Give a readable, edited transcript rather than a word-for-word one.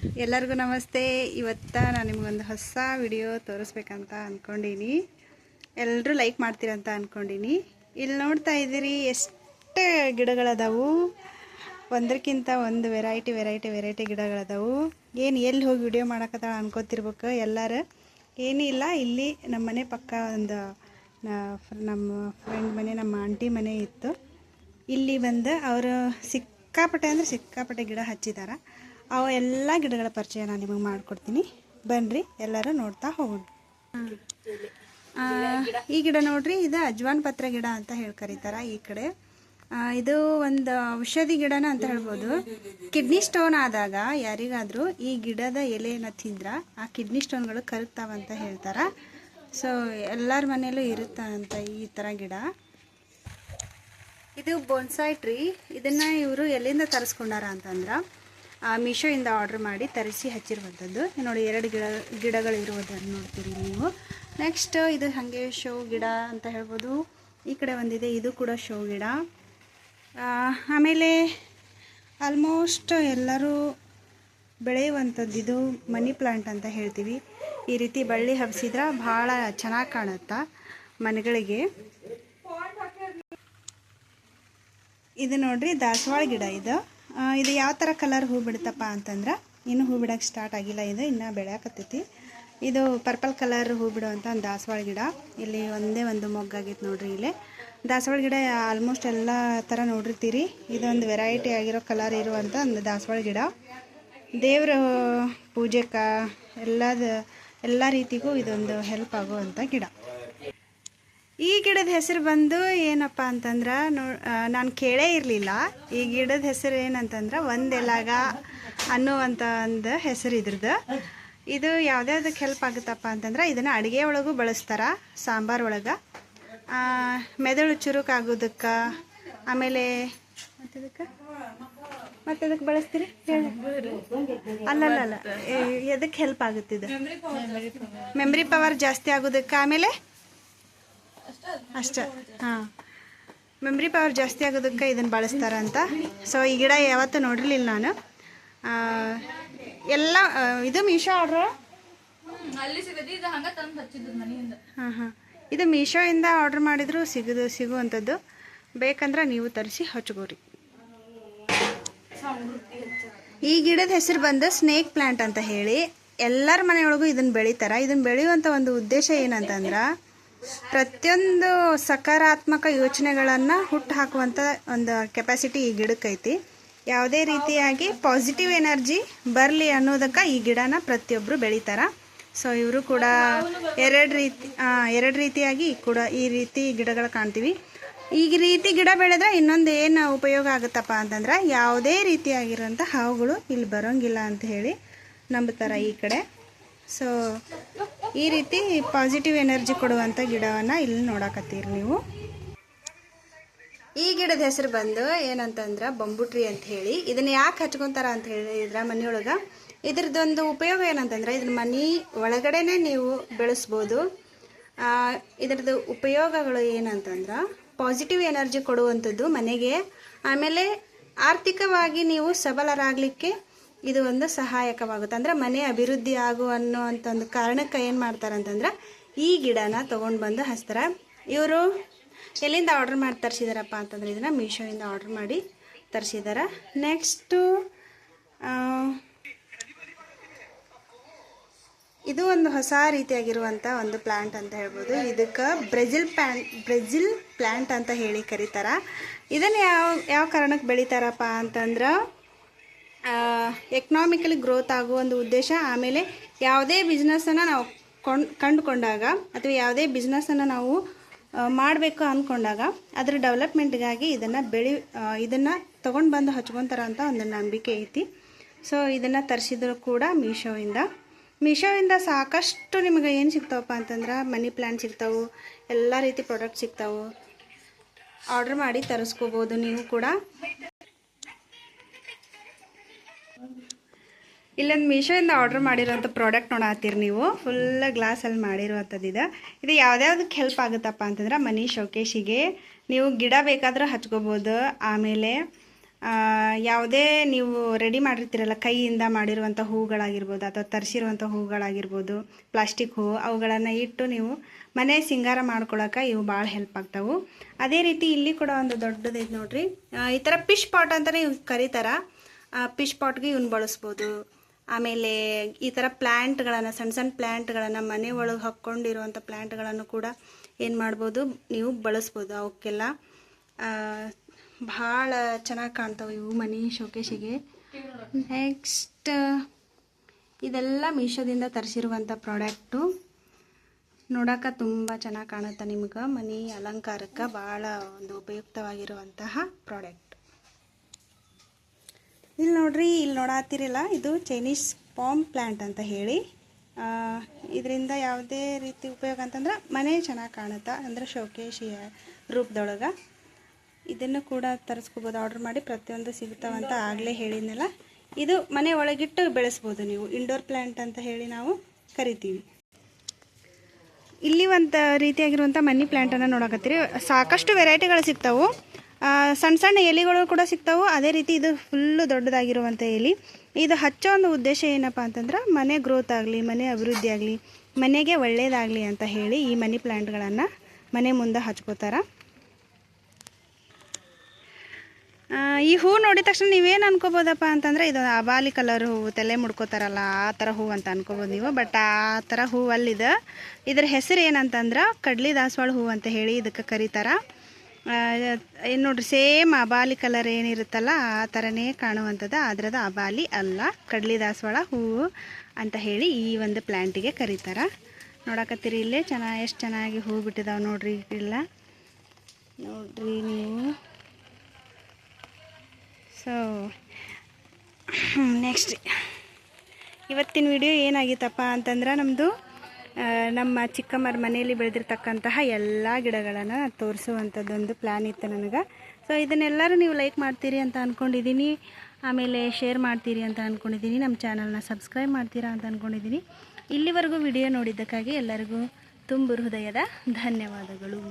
ಎಲ್ಲರಿಗೂ ನಮಸ್ತೆ. ಇವತ್ತು ನಾನು ನಿಮಗೊಂದು ಹೊಸ ವಿಡಿಯೋ ತೋರಿಸ್ಬೇಕಂತ ಅಂದ್ಕೊಂಡೀನಿ. ಎಲ್ಲರೂ ಲೈಕ್ ಮಾಡ್ತೀರಂತ ಅಂದ್ಕೊಂಡೀನಿ. ಇಲ್ಲಿ ನೋಡ್ತಾ ಇದ್ದೀರಿ ಎಷ್ಟು ಗಿಡಗಳದಾವು. ಒಂದಕ್ಕಿಂತ ಒಂದು ವೆರೈಟಿ ಗಿಡಗಳದಾವು. ಏನು ಎಲ್ಲಿ ಹೋಗಿ ವಿಡಿಯೋ ಮಾಡಕತ್ತಾಳ ಅನ್ಕೋತಿರ್ಬೇಕು ಎಲ್ಲರೂ. ಏನಿಲ್ಲ, ಇಲ್ಲಿ ನಮ್ಮ ಮನೆ ಪಕ್ಕ ಒಂದು ನಮ್ಮ ಫ್ರೆಂಡ್ ಮನೆ, ನಮ್ಮ ಆಂಟಿ ಮನೆ ಇತ್ತು. ಇಲ್ಲಿ ಬಂದು ಅವರು ಸಿಕ್ಕಾಪಟ್ಟೆ ಗಿಡ ಹಚ್ಚಿದ್ದಾರೆ. ಅವು ಎಲ್ಲ ಗಿಡಗಳ ಪರಿಚಯ ನಾನು ನಿಮಗೆ ಮಾಡಿಕೊಡ್ತೀನಿ. ಬನ್ನಿರಿ, ಎಲ್ಲರೂ ನೋಡ್ತಾ ಹೋಗೋಣ. ಈ ಗಿಡ ನೋಡ್ರಿ, ಇದು ಅಜ್ವಾನ್ ಪತ್ರ ಗಿಡ ಅಂತ ಹೇಳಿ ಕರೀತಾರೆ ಈ ಕಡೆ. ಇದು ಒಂದು ಔಷಧಿ ಗಿಡನ ಅಂತ ಹೇಳ್ಬೋದು. ಕಿಡ್ನಿ ಸ್ಟೋನ್ ಆದಾಗ ಯಾರಿಗಾದರೂ ಈ ಗಿಡದ ಎಲೆನ ತಿಂದ್ರೆ ಆ ಕಿಡ್ನಿ ಸ್ಟೋನ್ಗಳು ಕರಗ್ತಾವಂತ ಹೇಳ್ತಾರೆ. ಸೊ ಎಲ್ಲರ ಮನೆಯಲ್ಲೂ ಇರುತ್ತಂತ ಈ ಥರ ಗಿಡ. ಇದು ಬೋನ್ಸಾಯ್ ಟ್ರೀ. ಇದನ್ನು ಇವರು ಎಲ್ಲಿಂದ ತರಿಸ್ಕೊಂಡಾರ ಅಂತಂದ್ರೆ ಮೀಶೋಯಿಂದ ಆರ್ಡ್ರ್ ಮಾಡಿ ತರಿಸಿ ಹಚ್ಚಿರುವಂಥದ್ದು. ನೋಡಿ, 2 ಗಿಡಗಳು ಇರುವುದನ್ನು ನೋಡ್ತೀರಿ ನೀವು. ನೆಕ್ಸ್ಟ್ ಇದು ಹಾಗೆ ಶೋ ಗಿಡ ಅಂತ ಹೇಳ್ಬೋದು. ಈ ಕಡೆ ಒಂದಿದೆ, ಇದು ಕೂಡ ಶೋ ಗಿಡ. ಆಮೇಲೆ ಆಲ್ಮೋಸ್ಟ್ ಎಲ್ಲರೂ ಬೆಳೆಯುವಂಥದ್ದು ಇದು ಮನಿ ಪ್ಲಾಂಟ್ ಅಂತ ಹೇಳ್ತೀವಿ. ಈ ರೀತಿ ಬಳ್ಳಿ ಹಬ್ಸಿದ್ರೆ ಭಾಳ ಚೆನ್ನಾಗಿ ಕಾಣುತ್ತಾ ಮನೆಗಳಿಗೆ. ಇದು ನೋಡ್ರಿ, ದಾಸವಾಳ ಗಿಡ. ಇದು ಯಾವ ಥರ ಕಲರ್ ಹೂ ಬಿಡುತ್ತಪ್ಪ ಅಂತಂದ್ರೆ, ಇನ್ನೂ ಹೂ ಬಿಡೋಕ್ಕೆ ಸ್ಟಾರ್ಟ್ ಆಗಿಲ್ಲ, ಇದು ಇನ್ನೂ ಬೆಳೆಯಕತ್ತೈತಿ. ಇದು ಪರ್ಪಲ್ ಕಲರ್ ಹೂ ಬಿಡುವಂಥ ಒಂದು ದಾಸವಾಳ ಗಿಡ. ಇಲ್ಲಿ ಒಂದೇ ಒಂದು ಮೊಗ್ಗಾಗೈತೆ ನೋಡ್ರಿ. ಇಲ್ಲೇ ದಾಸವಾಳ ಗಿಡ ಆಲ್ಮೋಸ್ಟ್ ಎಲ್ಲ ಥರ ನೋಡಿರ್ತೀರಿ. ಇದೊಂದು ವೆರೈಟಿ ಆಗಿರೋ ಕಲರ್ ಇರುವಂಥ ಒಂದು ದಾಸವಾಳ ಗಿಡ. ದೇವ್ರ ಪೂಜೆಗೆ ಎಲ್ಲ ರೀತಿಗೂ ಇದೊಂದು ಹೆಲ್ಪ್ ಆಗುವಂಥ ಗಿಡ. ಈ ಗಿಡದ ಹೆಸರು ಬಂದು ಏನಪ್ಪ ಅಂತಂದ್ರೆ, ನಾನು ಕೇಳೇ ಇರಲಿಲ್ಲ. ಈ ಗಿಡದ ಹೆಸರು ಏನಂತಂದ್ರೆ ಒಂದೆಲಾಗ ಅನ್ನುವಂಥ ಒಂದು ಹೆಸರು ಇದ್ರದ್ದು. ಇದು ಯಾವ್ದ್ಯಾವ್ದಕ್ಕೆ ಹೆಲ್ಪ್ ಆಗುತ್ತಪ್ಪ ಅಂತಂದ್ರೆ, ಇದನ್ನು ಅಡುಗೆ ಒಳಗೂ ಬಳಸ್ತಾರೆ, ಸಾಂಬಾರು ಒಳಗೆ. ಮೆದುಳು ಚುರುಕಾಗೋದಕ್ಕೆ, ಆಮೇಲೆ ಮತ್ತದಕ್ಕೆ ಬಳಸ್ತೀರಿ ಹೇಳಿ. ಅಲ್ಲ, ಎದಕ್ಕೆ ಹೆಲ್ಪ್ ಆಗುತ್ತಿದ್ದು? ಮೆಮ್ರಿ ಪವರ್ ಜಾಸ್ತಿ ಆಗೋದಕ್ಕೆ, ಆಮೇಲೆ ಅಷ್ಟೇ. ಮೆಮ್ರಿ ಪವರ್ ಜಾಸ್ತಿ ಆಗೋದಕ್ಕೆ ಇದನ್ನು ಬಳಸ್ತಾರಂತ. ಸೊ ಈ ಗಿಡ ಯಾವತ್ತೂ ನೋಡಿರಲಿಲ್ಲ ನಾನು. ಎಲ್ಲ ಇದು ಮೀಶೋ ಆರ್ಡ್ರ್. ಇದು ಮೀಶೋಯಿಂದ ಆರ್ಡ್ರ್ ಮಾಡಿದ್ರು ಸಿಗುವಂಥದ್ದು. ಬೇಕಂದ್ರೆ ನೀವು ತರಿಸಿ ಹಚ್ಕೋರಿ. ಈ ಗಿಡದ ಹೆಸರು ಬಂದು ಸ್ನೇಕ್ ಪ್ಲ್ಯಾಂಟ್ ಅಂತ ಹೇಳಿ. ಎಲ್ಲರ ಮನೆಯೊಳಗೂ ಇದನ್ನು ಬೆಳೀತಾರೆ. ಇದನ್ನು ಬೆಳೆಯುವಂಥ ಒಂದು ಉದ್ದೇಶ ಏನಂತಂದ್ರೆ, ಪ್ರತಿಯೊಂದು ಸಕಾರಾತ್ಮಕ ಯೋಚನೆಗಳನ್ನು ಹುಟ್ಟು ಹಾಕುವಂಥ ಒಂದು ಕೆಪಾಸಿಟಿ ಈ ಗಿಡಕ್ಕೈತಿ. ಯಾವುದೇ ರೀತಿಯಾಗಿ ಪಾಸಿಟಿವ್ ಎನರ್ಜಿ ಬರಲಿ ಅನ್ನೋದಕ್ಕೆ ಈ ಗಿಡನ ಪ್ರತಿಯೊಬ್ಬರು ಬೆಳೀತಾರೆ. ಸೊ ಇವರು ಕೂಡ ಎರಡು ರೀತಿಯಾಗಿ ಕೂಡ ಈ ರೀತಿ ಗಿಡಗಳು ಕಾಣ್ತೀವಿ. ಈ ರೀತಿ ಗಿಡ ಬೆಳೆದ್ರೆ ಇನ್ನೊಂದು ಏನು ಉಪಯೋಗ ಆಗುತ್ತಪ್ಪ ಅಂತಂದ್ರೆ, ಯಾವುದೇ ರೀತಿಯಾಗಿರೋಂಥ ಹಾವುಗಳು ಇಲ್ಲಿ ಬರೋಂಗಿಲ್ಲ ಅಂತ ಹೇಳಿ ನಂಬುತ್ತಾರೆ ಈ ಕಡೆ. ಸೊ ಈ ರೀತಿ ಪಾಸಿಟಿವ್ ಎನರ್ಜಿ ಕೊಡುವಂಥ ಗಿಡವನ್ನು ಇಲ್ಲಿ ನೋಡಕತ್ತೀರಿ ನೀವು. ಈ ಗಿಡದ ಹೆಸರು ಬಂದು ಏನಂತಂದ್ರೆ ಬಂಬು ಟ್ರೀ ಅಂತ ಹೇಳಿ. ಇದನ್ನು ಯಾಕೆ ಹಚ್ಕೊತಾರ ಅಂತ ಹೇಳಿದ್ರೆ ಮನೆಯೊಳಗೆ, ಇದ್ರದ್ದೊಂದು ಉಪಯೋಗ ಏನಂತಂದ್ರೆ, ಇದನ್ನ ಮನೆ ಒಳಗಡೆನೇ ನೀವು ಬೆಳೆಸ್ಬೋದು. ಇದ್ರದ್ದು ಉಪಯೋಗಗಳು ಏನಂತಂದ್ರೆ, ಪಾಸಿಟಿವ್ ಎನರ್ಜಿ ಕೊಡುವಂಥದ್ದು ಮನೆಗೆ. ಆಮೇಲೆ ಆರ್ಥಿಕವಾಗಿ ನೀವು ಸಬಲರಾಗಲಿಕ್ಕೆ ಇದು ಒಂದು ಸಹಾಯಕವಾಗುತ್ತೆ. ಅಂದರೆ ಮನೆ ಅಭಿವೃದ್ಧಿ ಅನ್ನುವಂಥ ಒಂದು ಕಾರಣಕ್ಕೆ ಏನು ಮಾಡ್ತಾರೆ ಅಂತಂದ್ರೆ, ಈ ಗಿಡನ ತೊಗೊಂಡು ಬಂದು ಹಚ್ತಾರೆ. ಇವರು ಎಲ್ಲಿಂದ ಆರ್ಡ್ರ್ ಮಾಡಿ ತರಿಸಿದಾರಪ್ಪ ಅಂತಂದ್ರೆ, ಇದನ್ನು ಮೀಶೋಯಿಂದ ಆರ್ಡ್ರ್ ಮಾಡಿ ತರಿಸಿದ್ದಾರೆ. ನೆಕ್ಸ್ಟು ಇದು ಒಂದು ಹೊಸ ರೀತಿಯಾಗಿರುವಂಥ ಒಂದು ಪ್ಲ್ಯಾಂಟ್ ಅಂತ ಹೇಳ್ಬೋದು. ಇದಕ್ಕೆ ಬ್ರೆಜಿಲ್ ಪ್ಲ್ಯಾಂಟ್ ಅಂತ ಹೇಳಿ ಕರೀತಾರೆ. ಇದನ್ನು ಯಾವ ಕಾರಣಕ್ಕೆ ಬೆಳೀತಾರಪ್ಪ ಅಂತಂದ್ರೆ, ಎಕನಾಮಿಕಲಿ ಗ್ರೋತ್ ಆಗುವ ಒಂದು ಉದ್ದೇಶ. ಆಮೇಲೆ ಯಾವುದೇ ಬಿಸ್ನೆಸ್ಸನ್ನು ನಾವು ಕಂಡುಕೊಂಡಾಗ, ಅಥವಾ ಯಾವುದೇ ಬಿಸ್ನೆಸ್ಸನ್ನು ನಾವು ಮಾಡಬೇಕು ಅಂದ್ಕೊಂಡಾಗ ಅದರ ಡೆವಲಪ್ಮೆಂಟ್ಗಾಗಿ ಇದನ್ನು ತೊಗೊಂಡು ಬಂದು ಹಚ್ಕೊತಾರ ಅಂತ ಒಂದು ನಂಬಿಕೆ ಐತಿ. ಸೊ ಇದನ್ನು ತರಿಸಿದ್ರು ಕೂಡ ಮೀಶೋಯಿಂದ ಸಾಕಷ್ಟು ನಿಮಗೆ ಏನು ಸಿಗ್ತಾವಪ್ಪ ಅಂತಂದ್ರೆ, ಮನಿ ಪ್ಲ್ಯಾಂಟ್ ಸಿಗ್ತಾವೆ, ಎಲ್ಲ ರೀತಿ ಪ್ರಾಡಕ್ಟ್ ಸಿಗ್ತಾವೆ. ಆರ್ಡ್ರ್ ಮಾಡಿ ತರಿಸ್ಕೋಬೋದು ನೀವು ಕೂಡ. ಇಲ್ಲೊಂದು ಮೀಶೋಯಿಂದ ಆರ್ಡ್ರ್ ಮಾಡಿರೋಂಥ ಪ್ರಾಡಕ್ಟ್ ನೋಡತ್ತೀರಿ ನೀವು. ಫುಲ್ ಗ್ಲಾಸಲ್ಲಿ ಮಾಡಿರುವಂಥದ್ದು ಇದು ಯಾವ್ದ್ಯಾವ್ದಕ್ಕೆ ಹೆಲ್ಪ್ ಆಗುತ್ತಪ್ಪ ಅಂತಂದ್ರೆ, ಮನಿ ಶೋಕೇಶಿಗೆ ನೀವು ಗಿಡ ಬೇಕಾದ್ರೆ ಹಚ್ಕೋಬೋದು. ಆಮೇಲೆ ಯಾವುದೇ ನೀವು ರೆಡಿ ಮಾಡಿರ್ತೀರಲ್ಲ ಕೈಯಿಂದ ಮಾಡಿರುವಂಥ ಹೂಗಳಾಗಿರ್ಬೋದು ಅಥವಾ ತರಿಸಿರುವಂಥ ಹೂಗಳಾಗಿರ್ಬೋದು, ಪ್ಲಾಸ್ಟಿಕ್ ಹೂವು, ಅವುಗಳನ್ನು ಇಟ್ಟು ನೀವು ಮನೆ ಸಿಂಗಾರ ಮಾಡ್ಕೊಳಕ್ಕೆ ಇವು ಭಾಳ ಹೆಲ್ಪ್ ಆಗ್ತಾವೆ. ಅದೇ ರೀತಿ ಇಲ್ಲಿ ಕೂಡ ಒಂದು ದೊಡ್ಡದೈತೆ ನೋಡ್ರಿ. ಈ ಥರ ಫಿಶ್ ಪಾಟ್ ಅಂತಲೇ ಇವ್ ಕರೀತಾರ. ಫಿಶ್ ಪಾಟ್ಗೆ ಇವನ್ನ ಬಳಸ್ಬೋದು. ಆಮೇಲೆ ಈ ಥರ ಪ್ಲ್ಯಾಂಟ್ಗಳನ್ನು, ಸಣ್ಣ ಸಣ್ಣ ಪ್ಲ್ಯಾಂಟ್ಗಳನ್ನು, ಮನೆ ಒಳಗೆ ಹಾಕ್ಕೊಂಡಿರುವಂಥ ಪ್ಲ್ಯಾಂಟ್ಗಳನ್ನು ಕೂಡ ಏನು ಮಾಡ್ಬೋದು, ನೀವು ಬಳಸ್ಬೋದು. ಅವಕ್ಕೆಲ್ಲ ಭಾಳ ಚೆನ್ನಾಗಿ ಕಾಣ್ತಾವೆ ಇವು ಮನೆ ಶೋಕೇಶಿಗೆ. ನೆಕ್ಸ್ಟ್ ಇದೆಲ್ಲ ಮೀಶೋದಿಂದ ತರಿಸಿರುವಂಥ ಪ್ರಾಡಕ್ಟು. ನೋಡೋಕೆ ತುಂಬ ಚೆನ್ನಾಗಿ ಕಾಣುತ್ತೆ. ನಿಮ್ಗೆ ಮನೆ ಅಲಂಕಾರಕ್ಕೆ ಭಾಳ ಒಂದು ಉಪಯುಕ್ತವಾಗಿರುವಂತಹ ಪ್ರಾಡಕ್ಟ್. ಇಲ್ಲಿ ನೋಡ್ರಿ, ಇಲ್ಲಿ ನೋಡಾತಿರಲ್ಲ, ಇದು ಚೈನೀಸ್ ಪಾಮ್ ಪ್ಲ್ಯಾಂಟ್ ಅಂತ ಹೇಳಿ. ಇದರಿಂದ ಯಾವುದೇ ರೀತಿ ಉಪಯೋಗ ಅಂತಂದ್ರೆ ಮನೆ ಚೆನ್ನಾಗಿ ಕಾಣುತ್ತೆ, ಅಂದರೆ ಶೋಕೇಶಿಯ ರೂಪದೊಳಗೆ. ಇದನ್ನು ಕೂಡ ತರಿಸ್ಕೋಬೋದು, ಆರ್ಡ್ರ್ ಮಾಡಿ. ಪ್ರತಿಯೊಂದು ಸಿಗ್ತಾವಂತ ಆಗಲೇ ಹೇಳಿದ್ನಲ್ಲ. ಇದು ಮನೆ ಒಳಗಿಟ್ಟು ಬೆಳೆಸ್ಬೋದು ನೀವು. ಇಂಡೋರ್ ಪ್ಲ್ಯಾಂಟ್ ಅಂತ ಹೇಳಿ ನಾವು ಕರಿತೀವಿ. ಇಲ್ಲಿ ಒಂದು ರೀತಿಯಾಗಿರುವಂಥ ಮನಿ ಪ್ಲ್ಯಾಂಟನ್ನು ನೋಡಕತ್ತೀರಿ. ಸಾಕಷ್ಟು ವೆರೈಟಿಗಳು ಸಿಗ್ತಾವೆ. ಸಣ್ಣ ಸಣ್ಣ ಎಲೆಗಳು ಕೂಡ ಸಿಗ್ತಾವೆ. ಅದೇ ರೀತಿ ಇದು ಫುಲ್ಲು ದೊಡ್ಡದಾಗಿರುವಂಥ ಎಲೆ. ಇದು ಹಚ್ಚೋ ಒಂದು ಉದ್ದೇಶ ಏನಪ್ಪ ಅಂತಂದ್ರೆ ಮನೆ ಗ್ರೋತ್ ಆಗಲಿ, ಮನೆ ಅಭಿವೃದ್ಧಿ ಆಗಲಿ, ಮನೆಗೆ ಒಳ್ಳೆಯದಾಗಲಿ ಅಂತ ಹೇಳಿ ಈ ಮನಿ ಪ್ಲ್ಯಾಂಟ್ಗಳನ್ನು ಮನೆ ಮುಂದೆ ಹಚ್ಕೋತಾರೆ. ಈ ಹೂ ನೋಡಿದ ತಕ್ಷಣ ನೀವೇನು ಅನ್ಕೋಬೋದಪ್ಪ ಅಂತಂದರೆ ಇದು ಅಬಾಲಿ ಕಲರ್ ಹೂವು, ತಲೆ ಮುಡ್ಕೋತಾರಲ್ಲ ಆ ಥರ ಹೂವು ಅಂತ ಅನ್ಕೋಬೋದು ನೀವು. ಬಟ್ ಆ ಥರ ಹೂವು ಅಲ್ಲಿದೆ. ಇದ್ರ ಹೆಸರು ಏನಂತಂದ್ರೆ ಕಡ್ಲಿ ದಾಸವಾಳ ಹೂವು ಅಂತ ಹೇಳಿ ಇದಕ್ಕೆ ಕರೀತಾರೆ. ಏನು ನೋಡ್ರಿ, ಸೇಮ್ ಅಬಾಲಿ ಕಲರ್ ಏನಿರುತ್ತಲ್ಲ ಆ ಥರನೇ ಕಾಣುವಂಥದ್ದು. ಅದ್ರದ್ದು ಅಬಾಲಿ ಅಲ್ಲ, ಕಡ್ಲಿ ದಾಸವಾಳ ಹೂವು ಅಂತ ಹೇಳಿ ಈ ಒಂದು ಪ್ಲ್ಯಾಂಟಿಗೆ ಕರೀತಾರೆ. ನೋಡಕತ್ತೀರಿ ಇಲ್ಲೇ ಎಷ್ಟು ಚೆನ್ನಾಗಿ ಹೂ ಬಿಟ್ಟಿದಾವೆ ನೋಡ್ರಿ. ಇಲ್ಲ ನೋಡ್ರಿ ನೀವು. ಸೊ ನೆಕ್ಸ್ಟ್ ಇವತ್ತಿನ ವಿಡಿಯೋ ಏನಾಗಿತ್ತಪ್ಪ ಅಂತಂದ್ರೆ ನಮ್ಮದು ನಮ್ಮ ಚಿಕ್ಕಮ್ಮರ ಮನೆಯಲ್ಲಿ ಬೆಳೆದಿರ್ತಕ್ಕಂತಹ ಎಲ್ಲ ಗಿಡಗಳನ್ನು ತೋರಿಸುವಂಥದ್ದೊಂದು ಪ್ಲ್ಯಾನ್ ಇತ್ತು ನನಗೆ. ಸೊ ಇದನ್ನೆಲ್ಲರೂ ನೀವು ಲೈಕ್ ಮಾಡ್ತೀರಿ ಅಂತ ಅಂದ್ಕೊಂಡಿದ್ದೀನಿ. ಆಮೇಲೆ ಶೇರ್ ಮಾಡ್ತೀರಿ ಅಂತ ಅಂದ್ಕೊಂಡಿದ್ದೀನಿ. ನಮ್ಮ ಚಾನಲ್ನ ಸಬ್ಸ್ಕ್ರೈಬ್ ಮಾಡ್ತೀರಾ ಅಂತ ಅಂದ್ಕೊಂಡಿದ್ದೀನಿ. ಇಲ್ಲಿವರೆಗೂ ವಿಡಿಯೋ ನೋಡಿದ್ದಕ್ಕಾಗಿ ಎಲ್ಲರಿಗೂ ತುಂಬ ಹೃದಯದ ಧನ್ಯವಾದಗಳು.